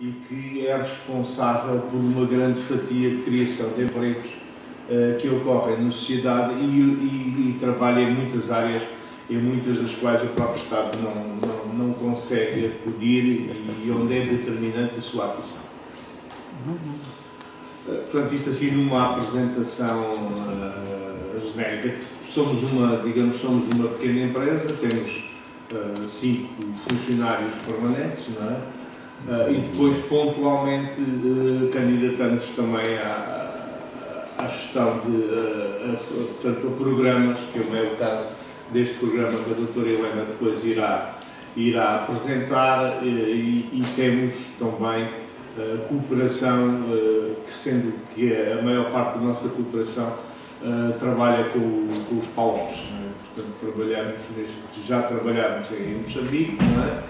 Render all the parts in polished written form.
e que é responsável por uma grande fatia de criação de empregos que ocorrem na sociedade e trabalha em muitas áreas, em muitas das quais o próprio Estado não consegue acudir e onde é determinante a sua atuação. Portanto, isto assim numa apresentação genérica. Somos uma pequena empresa, temos 5 funcionários permanentes, não é? E depois pontualmente candidatamos também à gestão portanto, a programas, que é o caso deste programa que a doutora Helena depois irá apresentar, e temos também cooperação, que sendo que a maior parte da nossa cooperação trabalha com os PALOPs, né? Portanto, já trabalhamos em Moçambique, não é?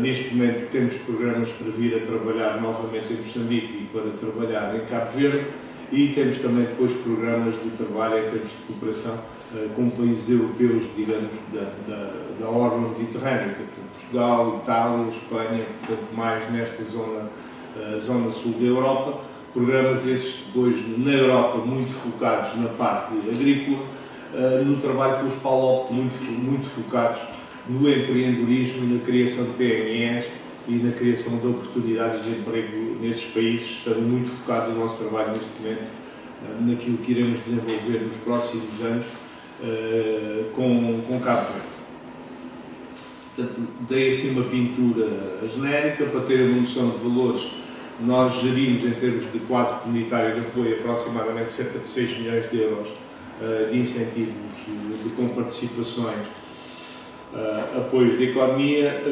Neste momento temos programas para vir a trabalhar novamente em Moçambique e para trabalhar em Cabo Verde, e temos também depois programas de trabalho em termos de cooperação com países europeus, digamos, da ordem mediterrânea, portanto, Portugal, Itália, Espanha, portanto, mais nesta zona sul da Europa. Programas esses depois na Europa muito focados na parte agrícola, no trabalho com os PALOP muito focados no empreendedorismo, na criação de PMEs e na criação de oportunidades de emprego nesses países, estando muito focado o nosso trabalho neste momento naquilo que iremos desenvolver nos próximos anos com Cabo Verde. Portanto, dei assim uma pintura genérica para terem uma noção de valores. Nós gerimos, em termos de quadro comunitário de apoio, aproximadamente cerca de 6 milhões de euros de incentivos de comparticipações, apoios de economia,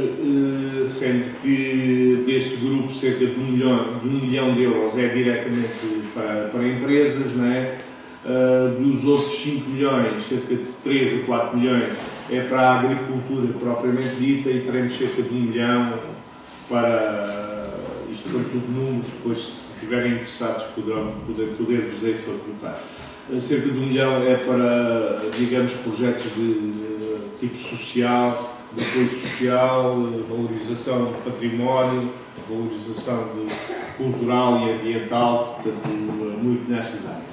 sendo que desse grupo cerca de 1 milhão de euros é diretamente para empresas, não é? Dos outros 5 milhões, cerca de 3 a 4 milhões é para a agricultura propriamente dita, e teremos cerca de 1 milhão para, isto são tudo números, depois se estiverem interessados poder-vos facultar. Cerca de 1 milhão é para, digamos, projetos de tipo social, de apoio social, valorização do património, valorização cultural e ambiental, portanto, muito nessas áreas.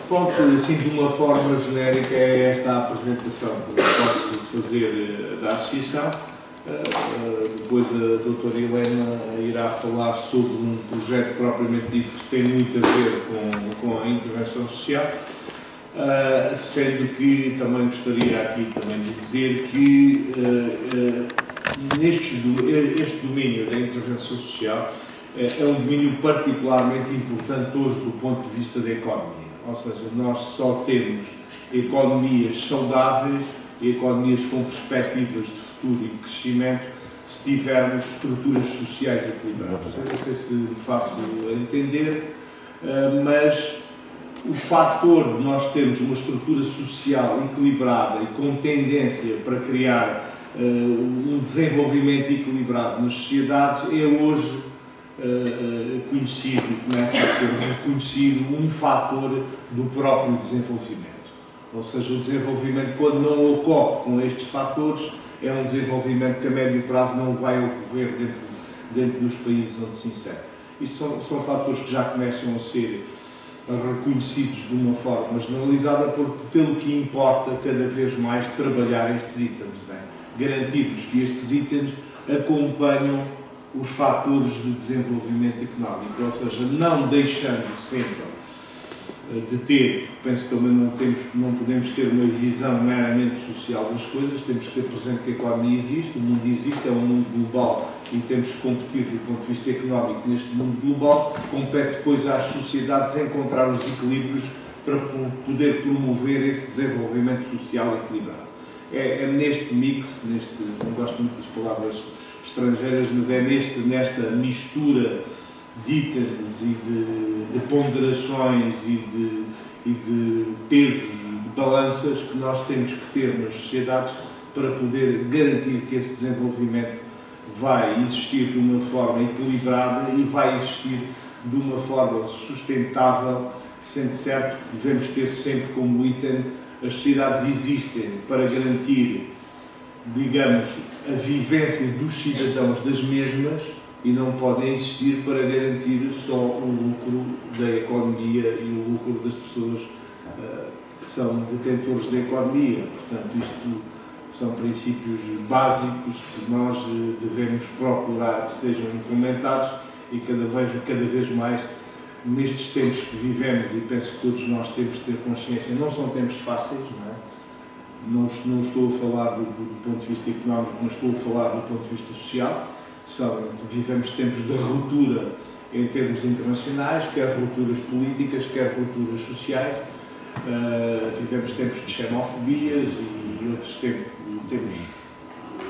Pronto, assim de uma forma genérica é esta a apresentação que eu posso fazer da associação. Depois a doutora Helena irá falar sobre um projeto propriamente dito que tem muito a ver com a intervenção social, sendo que também gostaria aqui também de dizer que este domínio da intervenção social é um domínio particularmente importante hoje do ponto de vista da economia. Ou seja, nós só temos economias saudáveis e economias com perspectivas de futuro e de crescimento se tivermos estruturas sociais equilibradas. Eu não sei se me faço entender, mas o fator de nós termos uma estrutura social equilibrada e com tendência para criar um desenvolvimento equilibrado nas sociedades é hoje conhecido, começa a ser reconhecido um fator do próprio desenvolvimento. Ou seja, o desenvolvimento, quando não ocorre com estes fatores, é um desenvolvimento que a médio prazo não vai ocorrer dentro dos países onde se insere. Isto são fatores que já começam a ser reconhecidos de uma forma generalizada, porque pelo que importa cada vez mais trabalhar estes itens, bem, garantirmos que estes itens acompanham os fatores de desenvolvimento económico, ou seja, não deixando sempre de ter, penso que também não podemos ter uma visão meramente social das coisas, temos que ter presente que a economia existe, o mundo existe, é um mundo global e temos que competir do ponto de vista económico neste mundo global. Compete depois às sociedades encontrar os equilíbrios para poder promover esse desenvolvimento social equilibrado. É neste mix, não gosto muito das palavras estrangeiras, mas é nesta mistura de itens e de ponderações e de pesos, de balanças que nós temos que ter nas sociedades para poder garantir que esse desenvolvimento vai existir de uma forma equilibrada e vai existir de uma forma sustentável, sendo certo que devemos ter sempre como item: as sociedades existem para garantir digamos, a vivência dos cidadãos das mesmas e não podem existir para garantir só o lucro da economia e o lucro das pessoas que são detentores da economia. Portanto, isto são princípios básicos que nós devemos procurar que sejam implementados e cada vez mais nestes tempos que vivemos, e penso que todos nós temos de ter consciência, não são tempos fáceis, não é? Não estou a falar do ponto de vista económico, mas estou a falar do ponto de vista social. Vivemos tempos de ruptura em termos internacionais, quer rupturas políticas, quer rupturas sociais. Vivemos tempos de xenofobias e outros tempos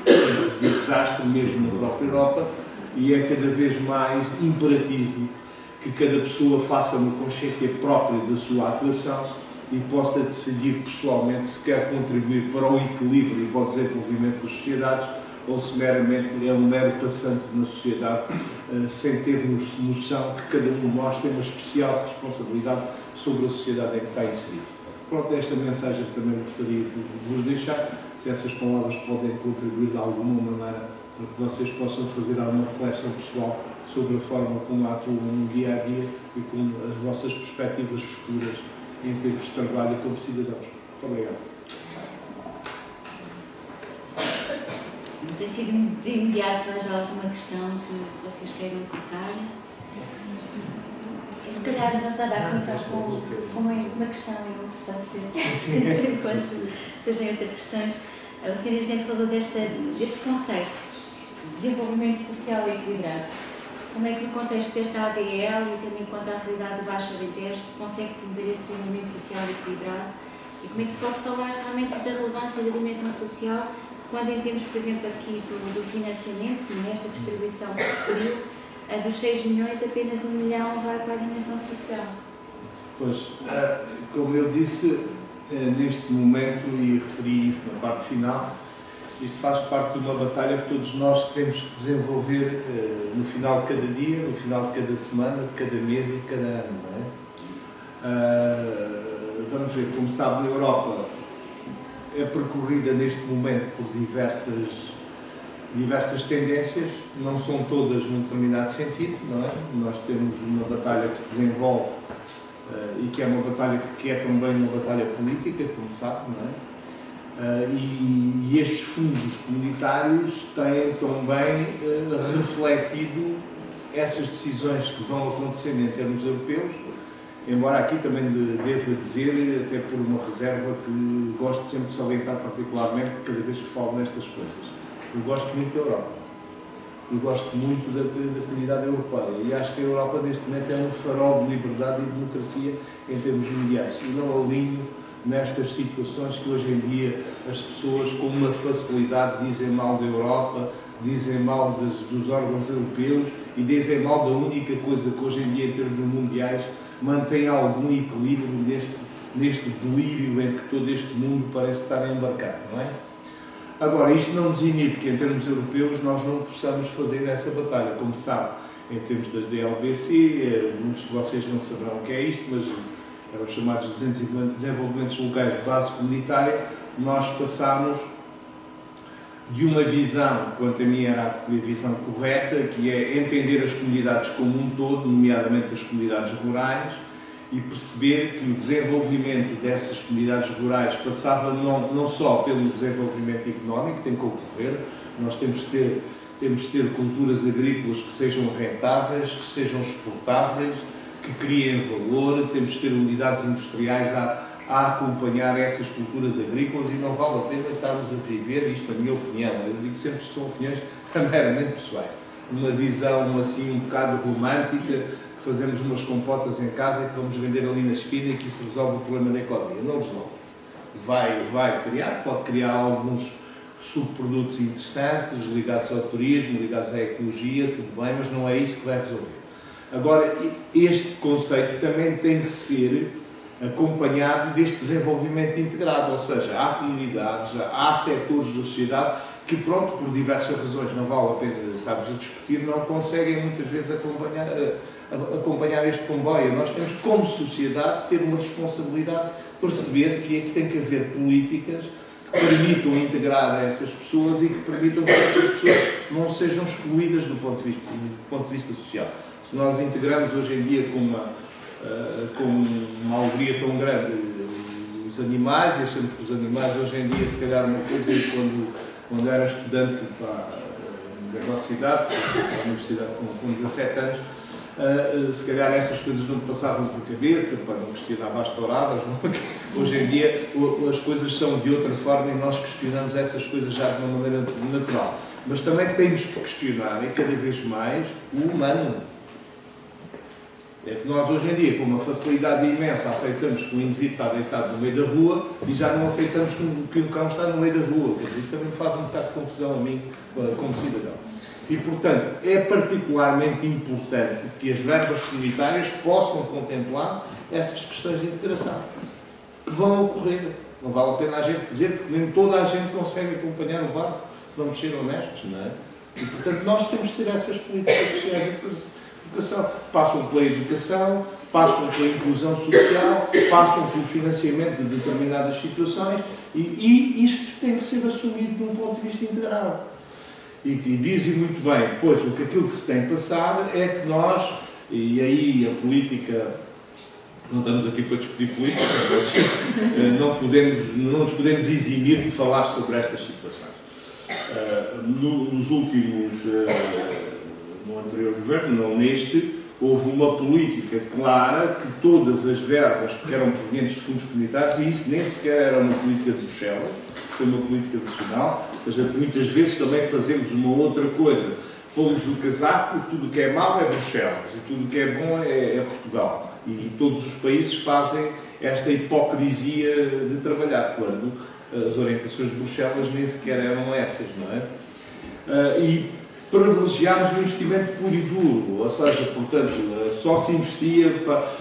de desastre, mesmo na própria Europa, e é cada vez mais imperativo que cada pessoa faça uma consciência própria da sua atuação e possa decidir pessoalmente se quer contribuir para o equilíbrio e para o desenvolvimento das sociedades ou se meramente é um mero passante na sociedade, sem ter noção que cada um de nós tem uma especial responsabilidade sobre a sociedade em que está inserido. Pronto, esta mensagem que também gostaria de vos deixar, se essas palavras podem contribuir de alguma maneira para que vocês possam fazer alguma reflexão pessoal sobre a forma como atuam no dia a dia e com as vossas perspectivas futuras em termos de trabalho como cidadãos. Muito obrigado. Não sei se de imediato haja alguma questão que vocês queiram colocar. E se calhar nós a dar conta com uma questão pode ser, enquanto sejam outras questões. O Sr. Engenheiro falou deste conceito de desenvolvimento social equilibrado. Como é que no contexto desta ADL e tendo em conta a realidade do Baixo Alentejo se consegue promover esse desenvolvimento social equilibrado e como é que se pode falar realmente da relevância da dimensão social quando em termos, por exemplo, aqui do financiamento, nesta distribuição que referiu, dos 6 milhões, apenas 1 milhão vai para a dimensão social? Pois, como eu disse, neste momento, e referi isso na parte final, isso faz parte de uma batalha que todos nós temos que desenvolver no final de cada dia, no final de cada semana, de cada mês e de cada ano. Não é? Vamos ver, como sabe, na Europa é percorrida neste momento por diversas tendências, não são todas num determinado sentido, não é? Nós temos uma batalha que se desenvolve e que é uma batalha que é também uma batalha política, como sabe, não é? E estes fundos comunitários têm também refletido essas decisões que vão acontecendo em termos europeus, embora aqui também devo dizer, até por uma reserva que gosto sempre de salientar particularmente cada vez que falo nestas coisas. Eu gosto muito da Europa. Eu gosto muito da comunidade europeia e acho que a Europa neste momento é um farol de liberdade e democracia em termos mundiais e não alinho nestas situações que hoje em dia as pessoas com uma facilidade dizem mal da Europa, dizem mal dos órgãos europeus e dizem mal da única coisa que hoje em dia em termos mundiais mantém algum equilíbrio neste delírio em que todo este mundo parece estar embarcado, não é? Agora, isto não nos inibe que em termos europeus nós não possamos fazer essa batalha. Como sabe, em termos das DLBC, muitos de vocês não saberão o que é isto, mas eram chamados desenvolvimentos locais de base comunitária. Nós passámos de uma visão, quanto a mim era a visão correta, que é entender as comunidades como um todo, nomeadamente as comunidades rurais, e perceber que o desenvolvimento dessas comunidades rurais passava não só pelo desenvolvimento económico, tem que ocorrer, nós temos de ter culturas agrícolas que sejam rentáveis, que sejam exportáveis, que criem valor, temos de ter unidades industriais a acompanhar essas culturas agrícolas e não vale a pena estarmos a viver, isto na minha opinião, eu digo sempre que são opiniões meramente pessoais, uma visão assim um bocado romântica, fazemos umas compotas em casa que vamos vender ali na esquina e que isso resolve o problema da economia. Não resolve. Vai criar, pode criar alguns subprodutos interessantes, ligados ao turismo, ligados à ecologia, tudo bem, mas não é isso que vai resolver. Agora, este conceito também tem que ser acompanhado deste desenvolvimento integrado, ou seja, há comunidades, há setores da sociedade que, pronto, por diversas razões, não vale a pena estarmos a discutir, não conseguem muitas vezes acompanhar este comboio. Nós temos, como sociedade, ter uma responsabilidade, perceber que tem que haver políticas que permitam integrar essas pessoas e que permitam que essas pessoas não sejam excluídas do ponto de vista social. Se nós integramos hoje em dia com uma alegria tão grande os animais, e achamos que os animais hoje em dia, se calhar uma coisa, quando era estudante da nossa idade, na universidade com 17 anos, se calhar essas coisas não me passavam por cabeça, para não questionar às touradas. Hoje em dia as coisas são de outra forma e nós questionamos essas coisas já de uma maneira natural. Mas também temos que questionar, e cada vez mais, o humano. É que nós hoje em dia, com uma facilidade imensa, aceitamos que o indivíduo está deitado no meio da rua e já não aceitamos que um cão está no meio da rua. Quer dizer, isto também me faz um bocado de confusão a mim, como cidadão. E, portanto, é particularmente importante que as verbas comunitárias possam contemplar essas questões de integração, que vão ocorrer. Não vale a pena a gente dizer, porque nem toda a gente consegue acompanhar o barco, vamos ser honestos, não é? E, portanto, nós temos de ter essas políticas sociais de educação. Passam pela educação, passam pela inclusão social, passam pelo financiamento de determinadas situações e isto tem que ser assumido de um ponto de vista integrado. E dizem muito bem, pois, aquilo que se tem passado é que nós, e aí a política, não estamos aqui para discutir política, mas não nos podemos eximir de falar sobre estas situações. Nos últimos, no anterior governo, não neste, houve uma política clara que todas as verbas que eram provenientes de fundos comunitários, e isso nem sequer era uma política de Bruxelas, foi uma política nacional, mas muitas vezes também fazemos uma outra coisa. Pomos o casaco, tudo o que é mau é Bruxelas, e tudo o que é bom é Portugal. E todos os países fazem esta hipocrisia de trabalhar, quando as orientações de Bruxelas nem sequer eram essas, não é? E privilegiámos o investimento puro e duro, ou seja, portanto, só se investia,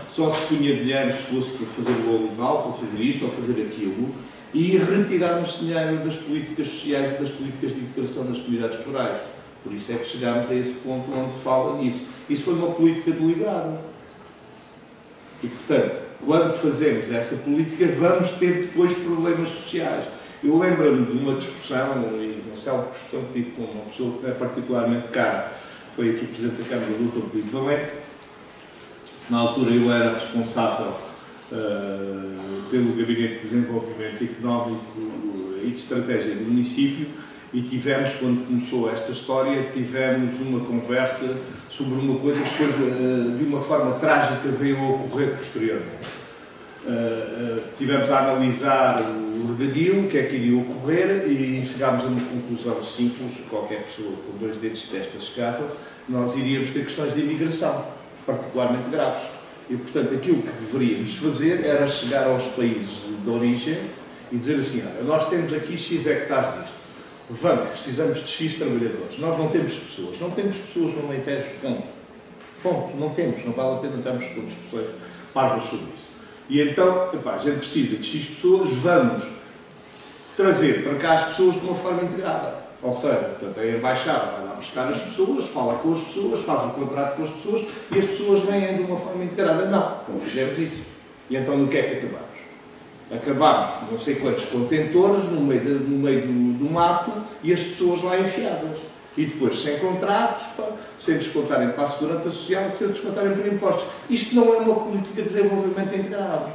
só se punha dinheiro se fosse para fazer o olival, para fazer isto ou fazer aquilo, e retirarmos dinheiro das políticas sociais e das políticas de integração das comunidades rurais. Por isso é que chegámos a esse ponto onde fala nisso. Isso foi uma política deliberada. E, portanto, quando fazemos essa política, vamos ter depois problemas sociais. Eu lembro-me de uma discussão, e uma célebre discussão que tive com uma pessoa que é particularmente cara, foi aqui o Presidente da Câmara, o Dr. Pedro Valente. Na altura eu era responsável pelo Gabinete de Desenvolvimento Económico e de Estratégia do município e tivemos, quando começou esta história, tivemos uma conversa sobre uma coisa que depois, de uma forma trágica, veio a ocorrer posteriormente. Tivemos a analisar o regadio, o que é que iria ocorrer e chegámos a uma conclusão simples, qualquer pessoa com 2 dedos de testa chegava, nós iríamos ter questões de imigração, particularmente graves. E, portanto, aquilo que deveríamos fazer era chegar aos países de origem e dizer assim, olha, nós temos aqui X hectares disto, vamos, precisamos de X trabalhadores, nós não temos pessoas no Alentejo, ponto, não temos, não vale a pena estarmos com discussões parvas sobre isso. E então, a gente precisa de X pessoas, vamos trazer para cá as pessoas de uma forma integrada. Ou seja, portanto, a embaixada vai lá buscar as pessoas, fala com as pessoas, faz um contrato com as pessoas e as pessoas vêm de uma forma integrada. Não fizemos isso. E então, no que é que acabamos? Acabámos não sei quantos contentores no meio do mato e as pessoas lá enfiadas. E depois, sem contratos, sem descontarem para a segurança social, sem descontarem para impostos. Isto não é uma política de desenvolvimento integrado.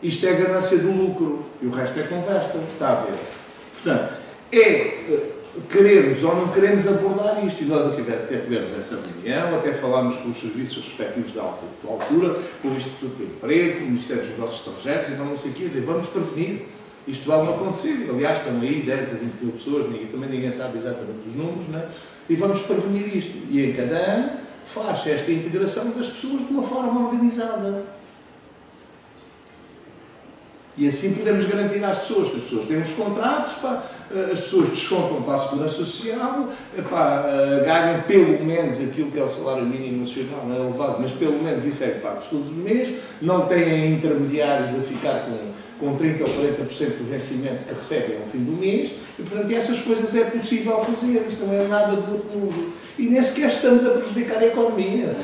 Isto é a ganância do lucro. E o resto é conversa. Está a ver? Portanto, queremos ou não queremos abordar isto. E nós até tivemos essa reunião, até falámos com os serviços respectivos da altura, com o Instituto do Emprego, com o Ministério dos Negócios Estrangeiros, e não sei o quê, dizer, vamos prevenir. Isto vai não acontecer. Aliás, estão aí 10 a 20 mil pessoas, também ninguém sabe exatamente os números, não é? E vamos prevenir isto. E em cada ano faz esta integração das pessoas de uma forma organizada. E assim podemos garantir às pessoas que as pessoas têm os contratos, as pessoas descontam para a segurança social, ganham pelo menos aquilo que é o salário mínimo nacional, não é elevado, mas pelo menos isso é pago todos os meses, não têm intermediários a ficar com 30% ou 40% do vencimento que recebem ao fim do mês, e portanto essas coisas é possível fazer, isto não é nada do outro mundo. E nem sequer estamos a prejudicar a economia.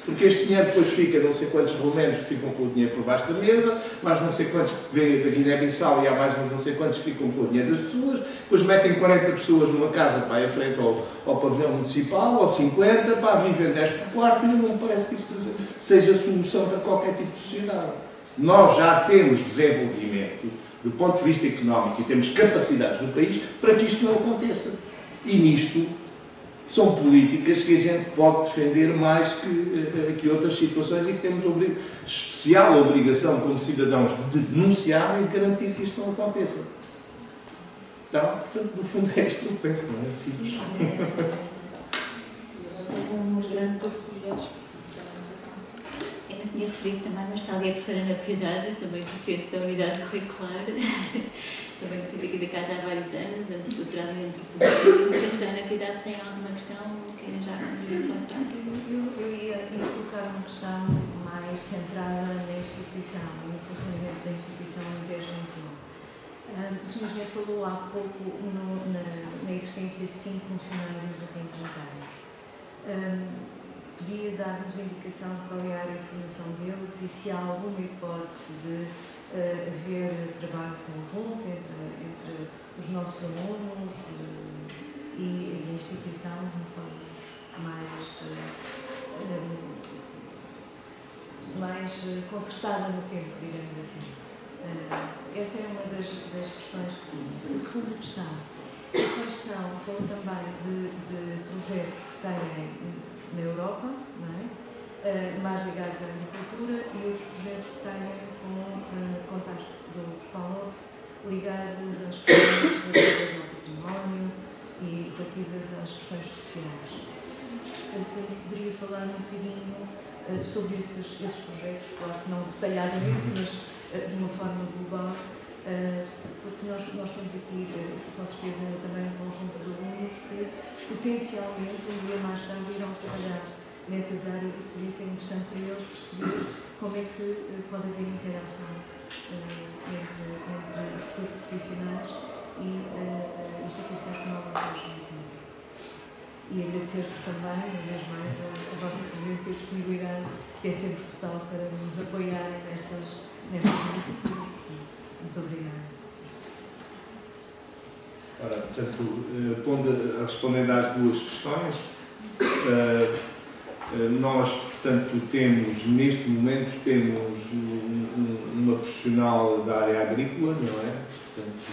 porque este dinheiro depois fica, não sei quantos romanos ficam com o dinheiro por baixo da mesa, mais não sei quantos que vêm da Guiné-Bissau e há mais não sei quantos que ficam com o dinheiro das pessoas, depois metem 40 pessoas numa casa para ir em frente ao pavilhão municipal, ou 50, para vivem 10 por quarto, e não me parece que isto seja a solução para qualquer tipo de sociedade. Nós já temos desenvolvimento do ponto de vista económico e temos capacidades no país para que isto não aconteça. E nisto são políticas que a gente pode defender mais que outras situações e que temos especial obrigação como cidadãos de denunciar e de garantir que isto não aconteça. Então, portanto, no fundo é isto que eu penso, não é? Simples. Houve grandes projetos. Eu não tinha referido também, mas está ali a professora Ana Piedade, também docente da unidade curricular, também docente aqui da casa há vários anos, doutorada em antropologia. Se a professora Ana Piedade tem alguma questão que já contribuir para eu ia colocar uma questão mais centrada na instituição, no funcionamento da instituição em 2021. O Sr. Engenheiro falou há pouco na existência de 5 funcionários da Templantária. Podia dar-nos a indicação de qual é a área de formação deles e se há alguma hipótese de haver trabalho conjunto entre os nossos alunos e a instituição de uma forma mais concertada no tempo, digamos assim. Essa é uma das questões que tinha. A segunda questão, quais são, falou também de projetos que têm na Europa, não é? Mais ligados à agricultura, e outros projetos que têm com contacto do Paulo, ligados às questões relativas ao património e relativas às questões sociais. Se eu poderia falar um bocadinho sobre esses projetos, claro que não detalhadamente, mas de uma forma global, porque nós temos aqui, com certeza, também um conjunto de alunos que potencialmente um dia mais tarde irão trabalhar nessas áreas e por isso é interessante para eles perceber como é que pode haver interação entre os futuros profissionais e instituições como a Vontade. E agradecer-vos também, uma vez mais, a vossa presença e disponibilidade, que é sempre total para nos apoiarem nestas iniciativas. Muito obrigada. Ora, portanto, respondendo às duas questões, nós, portanto, neste momento, temos uma profissional da área agrícola, não é? Portanto,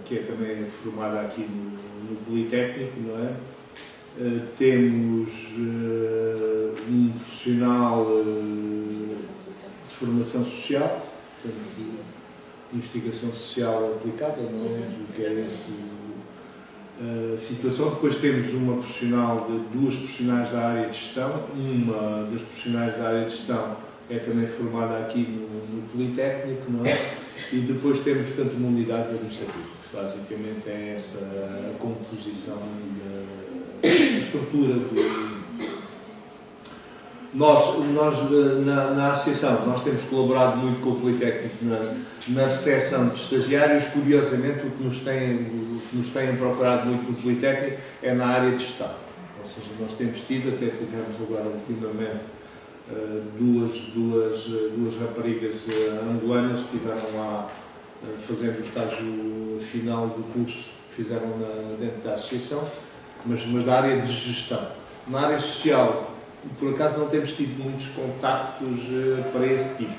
que é também formada aqui no Politécnico, não é? Temos um profissional de formação social, portanto, investigação social aplicada, não é? Que é essa situação. Depois temos duas profissionais da área de gestão. Uma das profissionais da área de gestão é também formada aqui no Politécnico, não é? E depois temos, portanto, uma unidade administrativa, que basicamente é essa a composição da estrutura Nós na associação, nós temos colaborado muito com o Politécnico na recepção de estagiários. Curiosamente, o que nos têm procurado muito no Politécnico é na área de gestão. Ou seja, nós temos tido, até tivemos agora ultimamente, duas raparigas angolanas que estiveram lá fazendo o estágio final do curso que fizeram dentro da associação, mas da área de gestão. Na área social, por acaso não temos tido muitos contactos para esse tipo.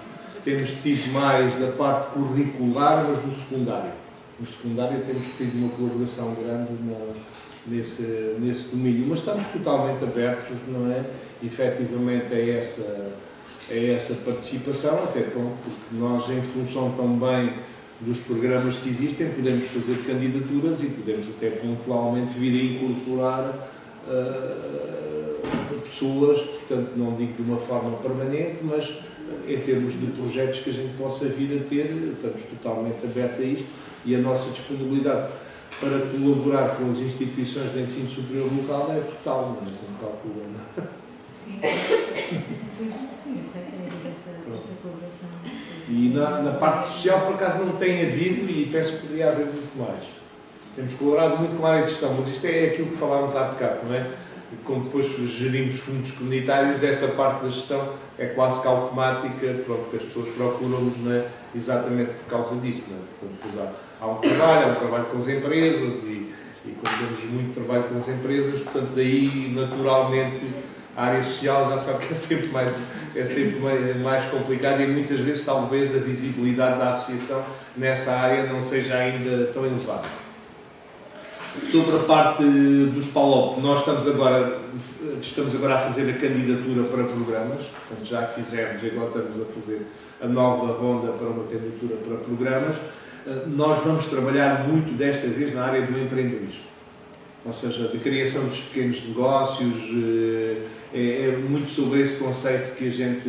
Temos tido mais da parte curricular, mas no secundário. No secundário temos tido uma colaboração grande nesse domínio, mas estamos totalmente abertos, não é? Efetivamente a essa participação, até porque nós, em função também dos programas que existem, podemos fazer candidaturas e podemos até pontualmente vir a incorporar pessoas, portanto não digo de uma forma permanente, mas em termos de projetos que a gente possa vir a ter, estamos totalmente abertos a isto e a nossa disponibilidade para colaborar com as instituições de ensino superior local é total, não é? Como calcula. Sim, aceitei essa colaboração. E na parte social, por acaso, não tem havido e penso que poderia haver muito mais. Temos colaborado muito com a área de gestão, mas isto é aquilo que falávamos há bocado, não é? como depois gerimos fundos comunitários, esta parte da gestão é quase que automática, porque as pessoas procuram-nos, não é? Exatamente por causa disso. Não é? Portanto, há um trabalho com as empresas e quando temos muito trabalho com as empresas, portanto, daí naturalmente a área social já sabe que é sempre mais complicado e muitas vezes talvez a visibilidade da associação nessa área não seja ainda tão elevada. Sobre a parte dos PALOP, nós estamos agora a fazer a candidatura para programas, portanto já fizemos e agora estamos a fazer a nova ronda para uma candidatura para programas. Nós vamos trabalhar muito desta vez na área do empreendedorismo, ou seja, de criação dos pequenos negócios, é muito sobre esse conceito que a gente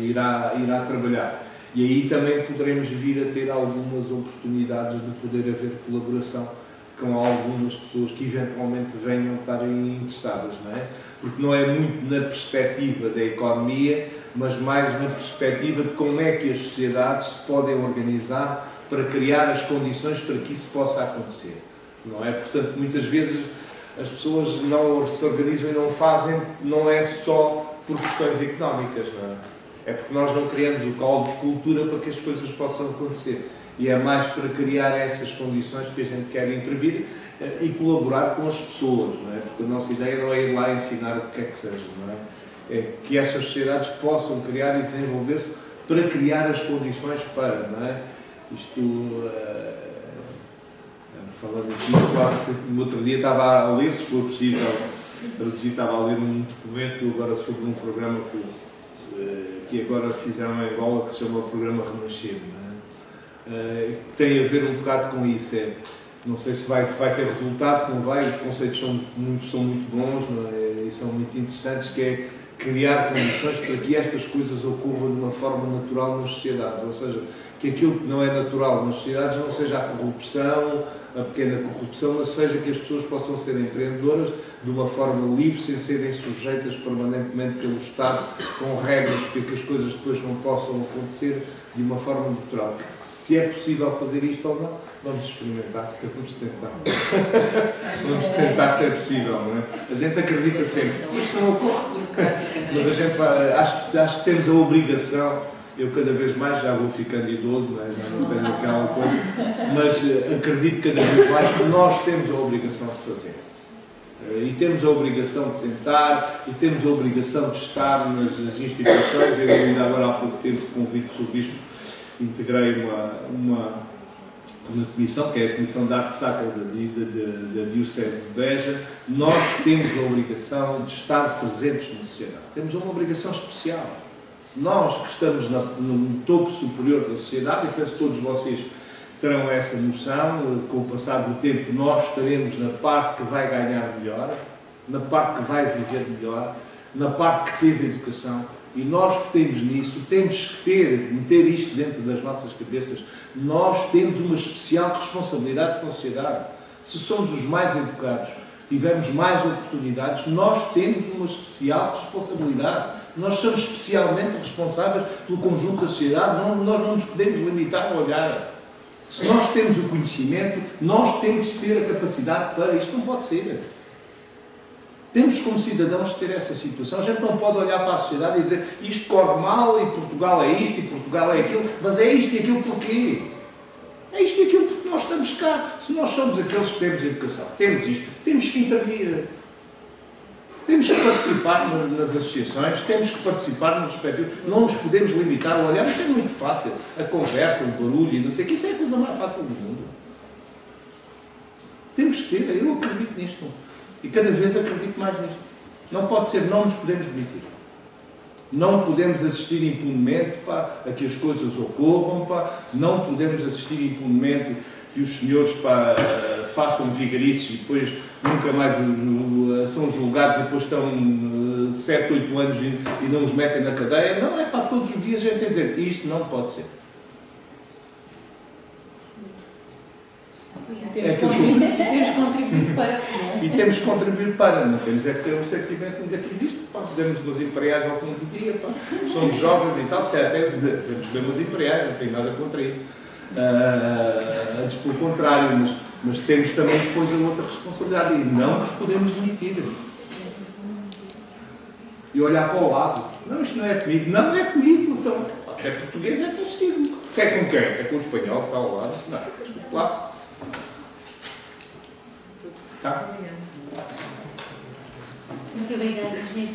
irá trabalhar. E aí também poderemos vir a ter algumas oportunidades de poder haver colaboração com algumas pessoas que eventualmente venham estarem interessadas, não é? Porque não é muito na perspectiva da economia, mas mais na perspectiva de como é que as sociedades se podem organizar para criar as condições para que isso possa acontecer, não é? Portanto, muitas vezes as pessoas não se organizam e não fazem, não é só por questões económicas, não é? É porque nós não criamos o caldo de cultura para que as coisas possam acontecer. E é mais para criar essas condições que a gente quer intervir e colaborar com as pessoas, não é? Porque a nossa ideia não é ir lá ensinar o que quer que seja, não é? É que essas sociedades possam criar e desenvolver-se para criar as condições para, não é? Isto, falando aqui, quase que no outro dia estava a ler, se for possível traduzir, estava a ler um documento agora sobre um programa que agora fizeram em Angola, que se chama o Programa Renascer, não é? Tem a ver um bocado com isso, não sei se vai ter resultado, se não vai, os conceitos são muito bons, não é? E são muito interessantes, que é criar condições para que estas coisas ocorram de uma forma natural nas sociedades, ou seja, que aquilo que não é natural nas sociedades não seja a corrupção, a pequena corrupção, mas seja que as pessoas possam ser empreendedoras de uma forma livre, sem serem sujeitas permanentemente pelo Estado, com regras para que as coisas depois não possam acontecer de uma forma natural. Se é possível fazer isto ou não, vamos experimentar, vamos tentar. Vamos tentar se é possível, não é? A gente acredita sempre. Isto não ocorre burocraticamente. Mas a gente acho que temos a obrigação, eu cada vez mais já vou ficando idoso, não é? Já não tenho aquela coisa, mas acredito cada vez mais que nós temos a obrigação de fazer. E temos a obrigação de tentar, e temos a obrigação de estar nas instituições. Eu ainda agora há pouco tempo convido sobre isto, integrei uma comissão, que é a Comissão de Arte Sacra da Diocese de Beja. Nós temos a obrigação de estar presentes na sociedade. Temos uma obrigação especial. Nós que estamos no topo superior da sociedade, e penso que todos vocês terão essa noção, com o passar do tempo nós estaremos na parte que vai ganhar melhor, na parte que vai viver melhor, na parte que teve educação, e nós que temos nisso, temos que meter isto dentro das nossas cabeças. Nós temos uma especial responsabilidade com a sociedade. Se somos os mais educados, tivermos mais oportunidades, nós temos uma especial responsabilidade. Nós somos especialmente responsáveis pelo conjunto da sociedade, nós não nos podemos limitar a olhar. Se nós temos o conhecimento, nós temos de ter a capacidade para isto. Não pode ser. Temos como cidadãos de ter essa situação. A gente não pode olhar para a sociedade e dizer isto corre mal e Portugal é isto e Portugal é aquilo, mas é isto e aquilo porquê? É isto e aquilo porque nós estamos cá. Se nós somos aqueles que temos educação, temos isto, temos que intervir. Temos que participar nas associações, temos que participar no respectivo. Não nos podemos limitar a olhar, isto é muito fácil. A conversa, o barulho e não sei o que, isso é a coisa mais fácil do mundo. Temos que ter, eu acredito nisto. E cada vez acredito mais nisto. Não pode ser, não nos podemos demitir. Não podemos assistir impunemente a que as coisas ocorram, não podemos assistir impunemente que os senhores façam vigarices e depois nunca mais são julgados e depois estão 7, 8 anos e não os metem na cadeia. Não, é para todos os dias a gente tem que dizer, isto não pode ser. Temos que contribuir para. E temos que contribuir para, não temos é que ter um sentimento negativista, podemos nos imperiais ao fim do dia, somos jovens e tal, se calhar até podemos beber nos imperiais, não tenho nada contra isso. Antes pelo contrário, mas temos também depois a outra responsabilidade e não nos podemos demitir. e olhar para o lado. Não, isto não é comigo. Não é comigo. Então, se é português, é consigo. É com quem? É com o espanhol que está ao lado? Não, desculpe lá. Tá? Muito obrigada, Engenheiro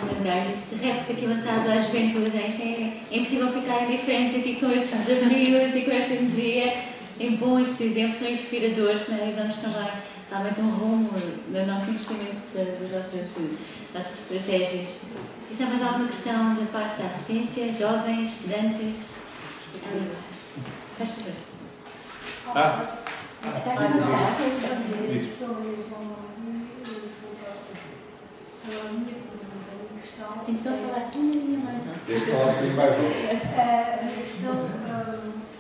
Fernando. Este repto aqui lançado à juventude, é impossível ficar indiferente aqui com estes desafios e com esta energia. É bom, estes exemplos são inspiradores, não é? E dão-nos também realmente um rumo do nosso investimento, das nossas estratégias. Se há mais alguma questão da parte da assistência, jovens, estudantes? Faz favor. Tenho só a falar um pouquinho mais alto. A minha questão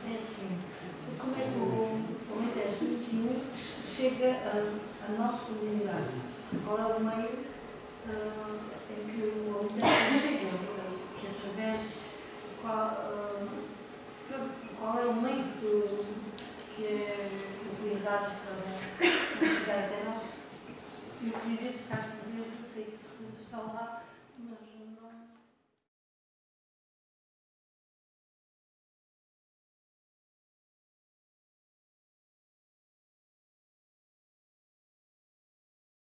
é assim: como é que o Alentejo 21 chega à nossa comunidade? Qual é o meio em que o Alentejo chega? Que através. Qual é o meio que é utilizado para chegar até nós? Eu queria dizer que cá está, eu sei que tudo está lá, mas